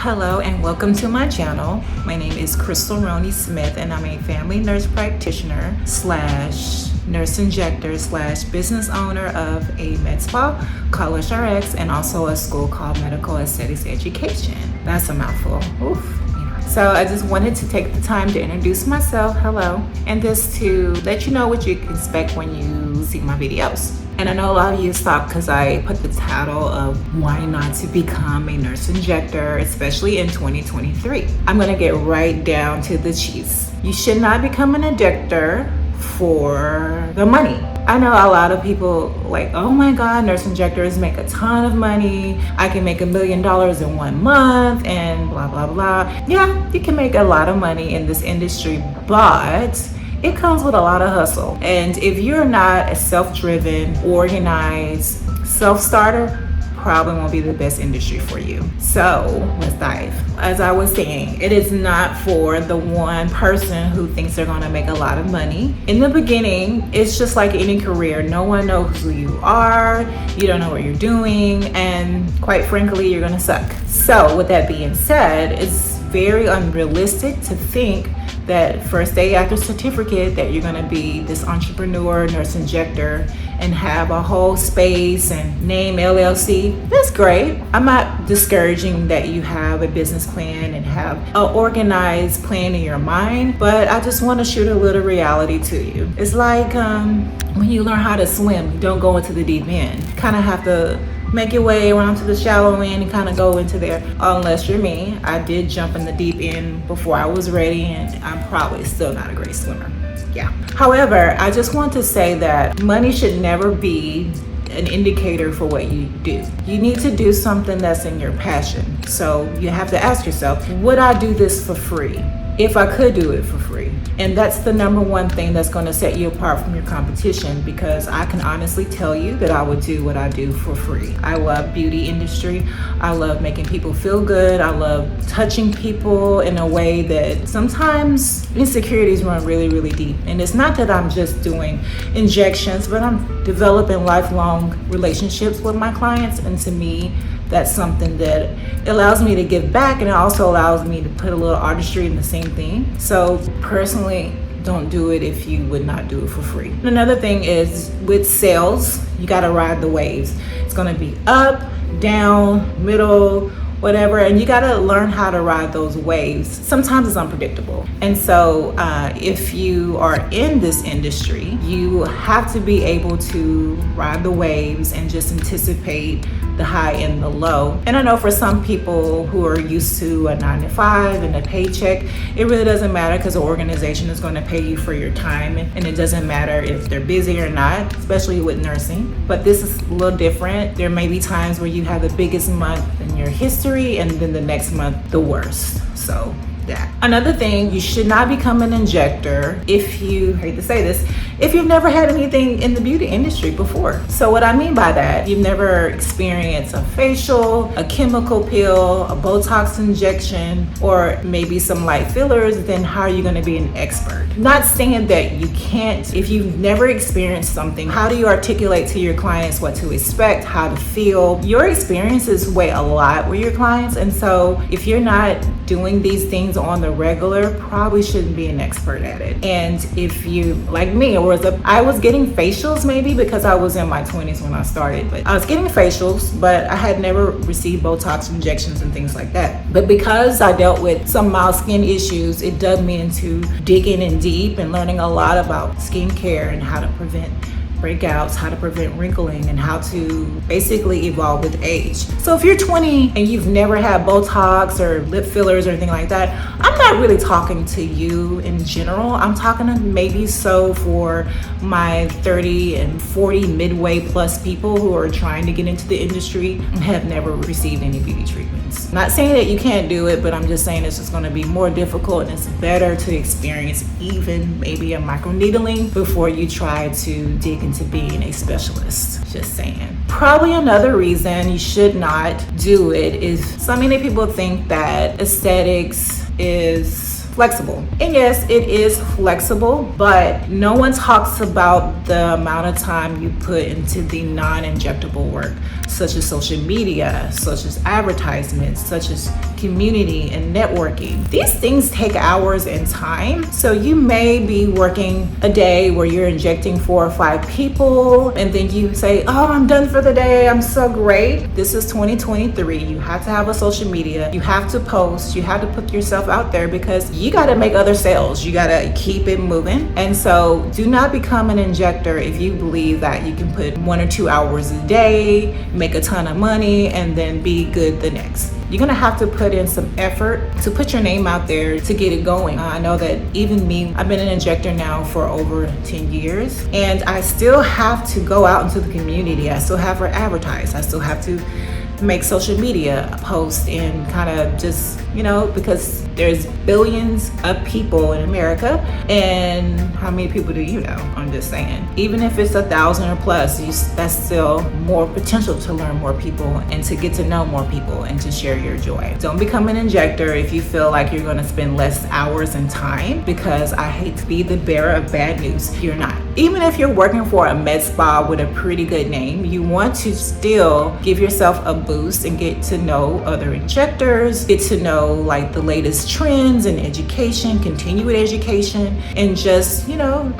Hello and welcome to my channel. My name is Crystal Roney Smith and I'm a family nurse practitioner slash nurse injector slash business owner of a med spa, College RX, and also a school called Medical Aesthetics Education. That's a mouthful. Oof. So I just wanted to take the time to introduce myself, hello, and just to let you know what you can expect when you see my videos. And I know a lot of you stopped because I put the title of why not to become a nurse injector, especially in 2023. I'm gonna get right down to the cheese. You should not become an injector for the money. I know a lot of people like, oh my God, nurse injectors make a ton of money. I can make $1 million in 1 month and blah, blah, blah. Yeah, you can make a lot of money in this industry, but it comes with a lot of hustle. And if you're not a self-driven, organized self-starter, probably won't be the best industry for you. So let's dive. As I was saying, it is not for the one person who thinks they're gonna make a lot of money. In the beginning, it's just like any career. No one knows who you are, you don't know what you're doing, and quite frankly, you're gonna suck. So with that being said, it's very unrealistic to think that first day after certificate that you're gonna be this entrepreneur, nurse injector, and have a whole space and name LLC. That's great. I'm not discouraging that you have a business plan and have an organized plan in your mind, but I just wanna shoot a little reality to you. It's like when you learn how to swim, you don't go into the deep end. You kinda have to make your way around to the shallow end and kind of go into there. Unless you're me, I did jump in the deep end before I was ready, and I'm probably still not a great swimmer. Yeah. However, I just want to say that money should never be an indicator for what you do. You need to do something that's in your passion. So you have to ask yourself, would I do this for free? If I could do it for free. And that's the number one thing that's gonna set you apart from your competition, because I can honestly tell you that I would do what I do for free. I love beauty industry. I love making people feel good. I love touching people in a way that sometimes insecurities run really, really deep. And it's not that I'm just doing injections, but I'm developing lifelong relationships with my clients. And to me, that's something that allows me to give back, and it also allows me to put a little artistry in the same thing. So personally, don't do it if you would not do it for free. Another thing is with sales, you gotta ride the waves. It's gonna be up, down, middle, whatever, and you gotta learn how to ride those waves. Sometimes it's unpredictable. And so if you are in this industry, you have to be able to ride the waves and just anticipate the high and the low. And I know for some people who are used to a 9-to-5 and a paycheck, it really doesn't matter because the organization is going to pay you for your time, and it doesn't matter if they're busy or not, especially with nursing. But this is a little different. There may be times where you have the biggest month in your history and then the next month the worst. So that. Another thing, you should not become an injector if you, hate to say this, if you've never had anything in the beauty industry before. So what I mean by that, you've never experienced a facial, a chemical peel, a Botox injection, or maybe some light fillers, then how are you gonna be an expert? Not saying that you can't. If you've never experienced something, how do you articulate to your clients what to expect, how to feel? Your experiences weigh a lot with your clients, and so if you're not doing these things on the regular, probably shouldn't be an expert at it. And if you, like me, I was getting facials maybe because I was in my 20s when I started, but I was getting facials, but I had never received Botox injections and things like that. But because I dealt with some mild skin issues, it dug me into digging in deep and learning a lot about skincare and how to prevent breakouts, how to prevent wrinkling, and how to basically evolve with age. So if you're 20 and you've never had Botox or lip fillers or anything like that, I'm not really talking to you in general. I'm talking to maybe so for my 30 and 40 midway plus people who are trying to get into the industry and have never received any beauty treatments. Not saying that you can't do it, but I'm just saying it's just gonna be more difficult, and it's better to experience even maybe a microneedling before you try to dig into being a specialist. Just saying. Probably another reason you should not do it is so many people think that aesthetics is flexible. And yes, it is flexible, but no one talks about the amount of time you put into the non-injectable work. such as social media, such as advertisements, such as community and networking. These things take hours and time. So you may be working a day where you're injecting 4 or 5 people, and then you say, oh, I'm done for the day, I'm so great. This is 2023. You have to have a social media. You have to post. You have to put yourself out there because you got to make other sales. You got to keep it moving. And so do not become an injector if you believe that you can put 1 or 2 hours a day, make a ton of money, and then be good the next. You're gonna have to put in some effort to put your name out there to get it going. I know that even me, I've been an injector now for over 10 years, and I still have to go out into the community. I still have to advertise. I still have to make social media posts and kind of just, because there's billions of people in America, and how many people do you know? I'm just saying. Even if it's 1,000 or plus, that's still more potential to learn more people and to get to know more people and to share your joy. Don't become an injector if you feel like you're gonna spend less hours and time, because I hate to be the bearer of bad news. You're not. Even if you're working for a med spa with a pretty good name, you want to still give yourself a boost and get to know other injectors, get to know like the latest trends in education, continuing education, and just,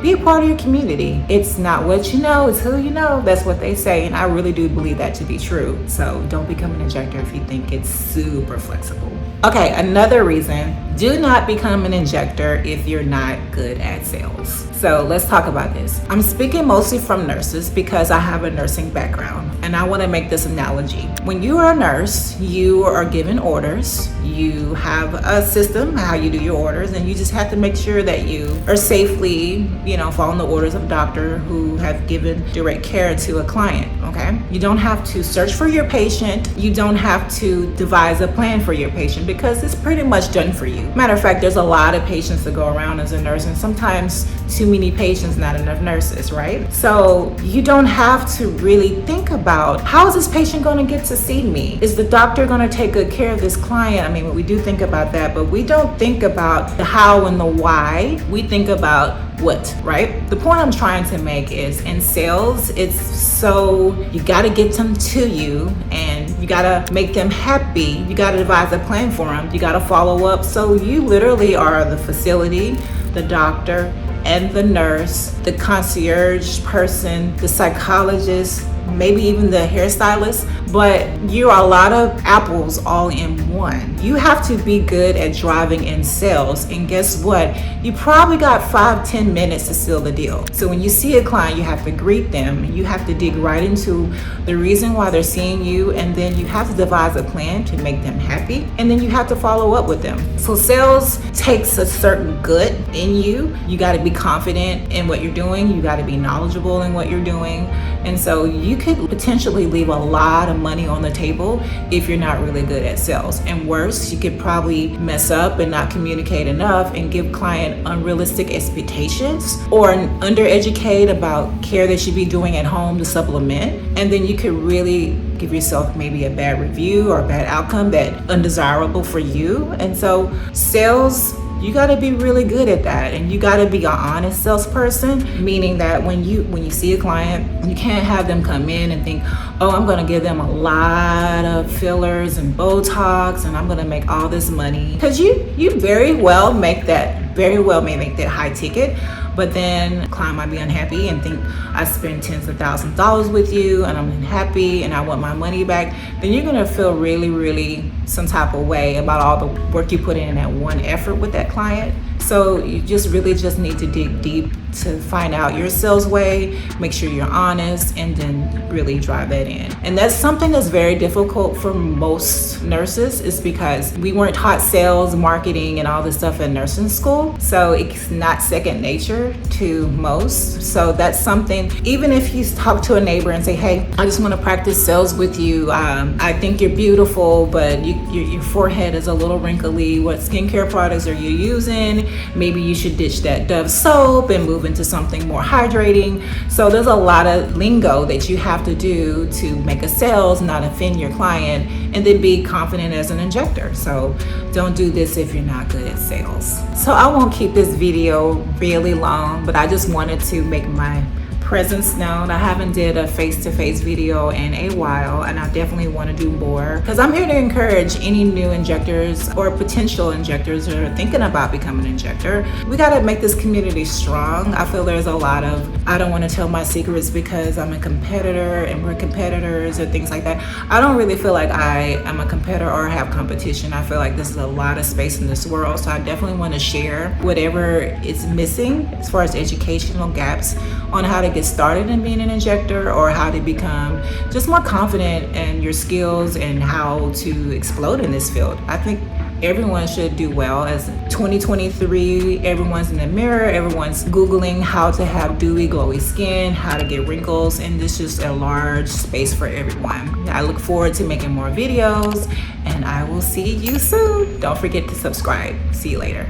be a part of your community. It's not what you know, it's who you know. That's what they say, and I really do believe that to be true. So don't become an injector if you think it's super flexible. Okay, another reason, do not become an injector if you're not good at sales. So let's talk about this. I'm speaking mostly from nurses because I have a nursing background, and I want to make this analogy. When you are a nurse, you are given orders. You have a system, how you do your orders, and you just have to make sure that you are safely, following the orders of a doctor who have given direct care to a client, okay? You don't have to search for your patient. You don't have to devise a plan for your patient because it's pretty much done for you. Matter of fact, there's a lot of patients that go around as a nurse, and sometimes too many patients, not enough nurses, right? So you don't have to really think about, how is this patient going to get to see me? Is the doctor going to take good care of this client? I mean, we do think about that, but we don't think about the how and the why. We think about what, right? The point I'm trying to make is, in sales, it's so you got to get them to you, and you got to make them happy. You got to devise a plan for them. You got to follow up. So you literally are the facility, the doctor, and the nurse, the concierge person, the psychologist, maybe even the hairstylist, but you are a lot of apples all in one. You have to be good at driving in sales, and guess what? You probably got 5-10 minutes to seal the deal. So when you see a client, you have to greet them. You have to dig right into the reason why they're seeing you, and then you have to devise a plan to make them happy, and then you have to follow up with them. So sales takes a certain gut in you. You got to be confident in what you're doing. You got to be knowledgeable in what you're doing. And so you could potentially leave a lot of money on the table if you're not really good at sales. And worse, you could probably mess up and not communicate enough and give client unrealistic expectations, or undereducate about care they should be doing at home to supplement. And then you could really give yourself maybe a bad review or a bad outcome that undesirable for you. And so sales, you got to be really good at that, and you got to be an honest salesperson, meaning that when you see a client, you can't have them come in and think, oh, I'm going to give them a lot of fillers and Botox, and I'm going to make all this money, because you very well may make that high ticket. But then a client might be unhappy and think, I spent tens of thousands of dollars with you and I'm unhappy and I want my money back. Then you're gonna feel really, really some type of way about all the work you put in that one effort with that client. So you just need to dig deep to find out your sales way, make sure you're honest, and then really drive that in. And that's something that's very difficult for most nurses, is because we weren't taught sales, marketing, and all this stuff in nursing school. So it's not second nature to most. So that's something, even if you talk to a neighbor and say, hey, I just want to practice sales with you. I think you're beautiful, but your forehead is a little wrinkly. What skincare products are you using? Maybe you should ditch that Dove soap and move into something more hydrating. So there's a lot of lingo that you have to do to make a sales, not offend your client, and then be confident as an injector. So don't do this if you're not good at sales. So I won't keep this video really long, but I just wanted to make my presence known. I haven't did a face-to-face video in a while, and I definitely want to do more because I'm here to encourage any new injectors or potential injectors that are thinking about becoming an injector. We got to make this community strong. I feel there's a lot of, I don't want to tell my secrets because I'm a competitor and we're competitors or things like that. I don't really feel like I am a competitor or have competition. I feel like this is a lot of space in this world, so I definitely want to share whatever is missing as far as educational gaps on how to get started in being an injector or how to become just more confident in your skills and how to explode in this field. I think everyone should do well. As 2023, everyone's in the mirror, everyone's Googling how to have dewy, glowy skin, how to get wrinkles, and this is a large space for everyone. I look forward to making more videos, and I will see you soon. Don't forget to subscribe. See you later.